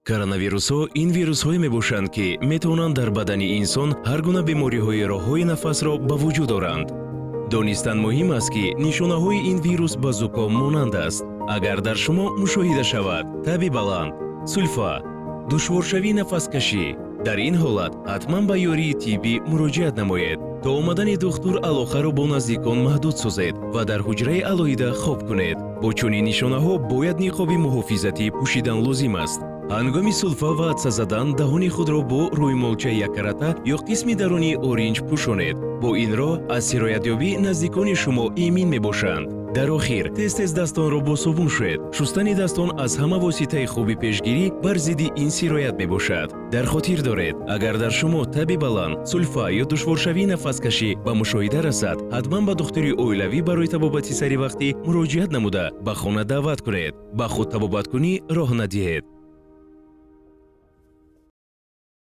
коронавирусҳо ин вирусҳое мебошанд, ки метавонанд дар бадани инсон ҳар гуна бемориҳои роҳҳои нафасро ба вуҷуд оранд. донистан муҳим аст, ки нишонаҳои ин вирус ба зуком монанд аст. агар дар шумо мушоҳида шавад таби баланд, сулфа, душворшавии нафаскашӣ, дар ин ҳолат ҳатман ба ёрии тиббӣ муроҷиат намоед. то омадани духтур алоқаро бо наздикон маҳдуд созед ва дар ҳуҷраи алоҳида хоб кунед. бо чунин нишонаҳо бояд ниқоби муҳофизатӣ пӯшидан лозим аст. ҳангоми сулфа ва атса задан даҳони худро бо рӯймолчаи яккарата ё қисми дарунии оринҷ пӯшонед. бо ин роҳ аз сироятёбӣ наздикони шумо эмин мебошанд. дар охир тез дастонро бо собун шӯед. шустани дастон аз ҳама воситаи хуби пешгирӣ бар зидди ин сироят мебошад. дар хотир доред, агар дар шумо таби баланд, сулфа ё душворшавии нафаскашӣ ба мушоҳида расад, ҳатман ба духтури оилавӣ барои табобати саривақтӣ муроҷиат намуда ба хона даъват кунед. ба худ табобаткунӣ роҳ надиҳед.